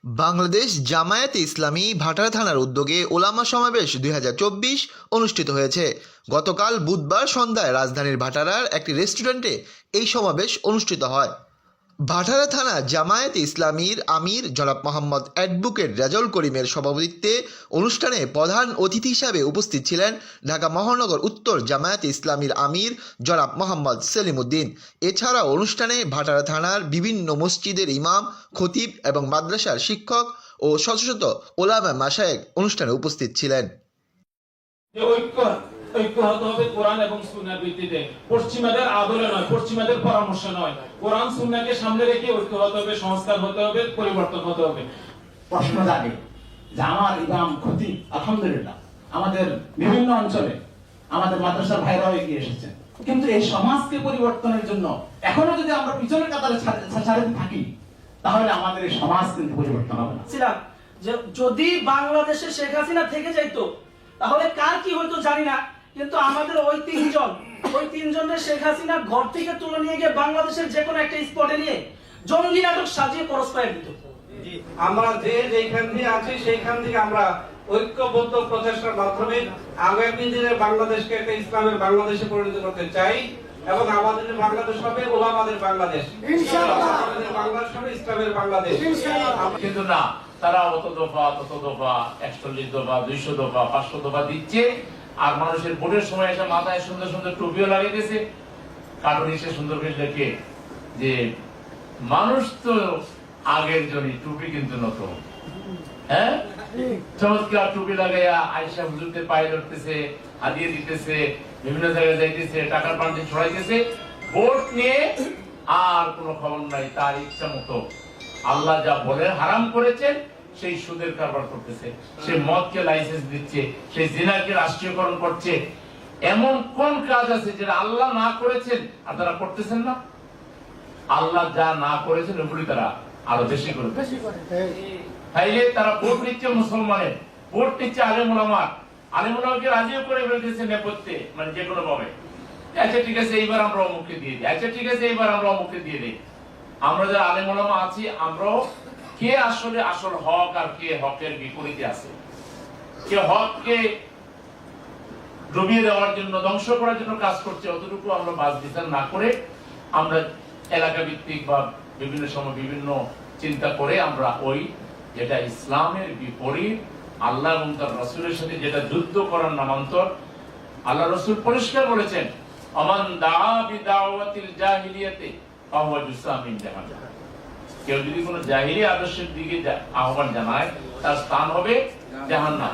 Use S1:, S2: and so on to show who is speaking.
S1: বাংলাদেশ জামায়াতে ইসলামী ভাটারা থানার উদ্যোগে ওলামা সমাবেশ ২০২৪ অনুষ্ঠিত হয়েছে। গতকাল বুধবার সন্ধ্যায় রাজধানীর ভাটারার একটি রেস্টুরেন্টে এই সমাবেশ অনুষ্ঠিত হয়। ভাটারা থানা জামায়াতে ইসলামীর আমির জনাব মোহাম্মদ অ্যাডভোকেট রেজাউল করিমের সভাপতিত্বে অনুষ্ঠানে প্রধান অতিথি হিসাবে উপস্থিত ছিলেন ঢাকা মহানগর উত্তর জামায়াতে ইসলামীর আমির জনাব মোহাম্মদ সেলিম উদ্দিন। এছাড়াও অনুষ্ঠানে ভাটারা থানার বিভিন্ন মসজিদের ইমাম, খতিব এবং মাদ্রাসার শিক্ষক ও শত শত ওলামা মাশায়েখ অনুষ্ঠানে উপস্থিত ছিলেন।
S2: ঐক্য হতে হবে কোরআন এবং সুন্নাহর ভিত্তিতে, পশ্চিমাদের আদলে নয়, পশ্চিমাদের পরামর্শ নয়। কোরআন সুন্নাহকে সামনে রেখে ঐক্য হতে হবে, সংস্কার হতে হবে, পরিবর্তন হতে হবে।
S3: প্রশ্ন জাগে যে আমার ইমাম খতিব আলহামদুলিল্লাহ আমাদের বিভিন্ন অঞ্চলে আমাদের মাদ্রাসার ভাইরাও এগিয়ে এসেছেন, কিন্তু এই সমাজকে পরিবর্তনের জন্য এখনো যদি আমরা পিছনের কাতারে ছাড়তে থাকি তাহলে আমাদের এই সমাজ কিন্তু পরিবর্তন হবে না।
S4: যে যদি বাংলাদেশে শেখ হাসিনা থেকে যাইতো তাহলে কার কি হইতো জানি না, কিন্তু আমাদের ওই তিনজনের শেখ হাসিনা ঘর থেকে তুলে নিয়ে গিয়ে বাংলাদেশের যে কোনো একটা স্পটে নিয়ে জঙ্গি নাটক সাজিয়ে পরস্পর দিত।
S5: আমরা যেখান থেকে আছি সেইখান থেকে আমরা ঐক্যবদ্ধ প্রচেষ্টার মাধ্যমে আগামী দিনে বাংলাদেশকে একটা ইসলামের বাংলাদেশে পরিণত করতে চাই এবং আমাদের বাংলাদেশ হবে ওলামাদের বাংলাদেশ, আমাদের বাংলাদেশ হবে ইসলামের বাংলাদেশ।
S6: কিন্তু না, তারা অত দফা, তত দফা, 41 দফা, 200 দফা, 500 দফা দিচ্ছে। আর মানুষের ভোটের সময় এসে মাথায় সুন্দর সুন্দর টুপিও লাগিয়ে দিয়েছে, কার্টুন এসে সুন্দর করে লেখে যে মানুষ তো আগের জনই, টুপি কিন্তু নতুন। হ্যাঁ, চমৎকার টুপি লাগাইয়া আয়েশা হুজুরকে পায়ে ধরতেছে, হাদিয়ে দিতেছে, বিভিন্ন জায়গায় যাইতেছে, টাকার পান্ডি ছড়াইতেছে। ভোট নিয়ে আর কোনো খবর নাই, তার ইচ্ছা মতো আল্লাহ যা বলে হারাম করেছেন সেই সুদের কারবার করতেছে, সে মদকে লাইসেন্স দিচ্ছে, সেই জিনাকে রাষ্ট্রীয়করণ করছে। এমন কোন কাজ আছে যেটা আল্লাহ না করেছেন আর তারা করতেছেন না? আল্লাহ যা না করেছেন ওগুলি তারা আরো বেশি করে। তাইলে তারা ভোট নিচ্ছে মুসলমানের, ভোট নিচ্ছে আলেম ওলামার, আলেম ওলামাকে রাজিও করে ফেলতেছে নেপথ্যে, মানে যে কোনো ভাবে। আচ্ছা ঠিক আছে, এইবার আমরা অমুককে দিয়ে দিই, আচ্ছা ঠিক আছে এইবার আমরা অমুককে দিয়ে দিই। আমরা যারা আলেম ওলামা আছি, আমরাও কে আসলে আসল হক আর কে হকের বিপরীতে আছে, কে হককে ডুবিয়ে দেওয়ার জন্য, ধ্বংস করার জন্য কাজ করছে, অতটুকু আমরা বাদ বিচার না করে আমরা এলাকা ভিত্তিক বা বিভিন্ন সময় বিভিন্ন চিন্তা করে আমরা ওই যেটা ইসলামের বিপরীত, আল্লাহ এবং তার রাসূলের সাথে যেটা যুদ্ধ করার নামান্তর, আল্লাহ রাসূল পরিষ্কার বলেছেন, আমান দাআ বিদাওয়াতিল জাহিলিয়াতি ফাহুয়া জুসাম মিন জাহান্নাম। কেউ যদি কোনো জাহিলি আদর্শের দিকে আহ্বান জানায় তার স্থান হবে জাহান্নাম।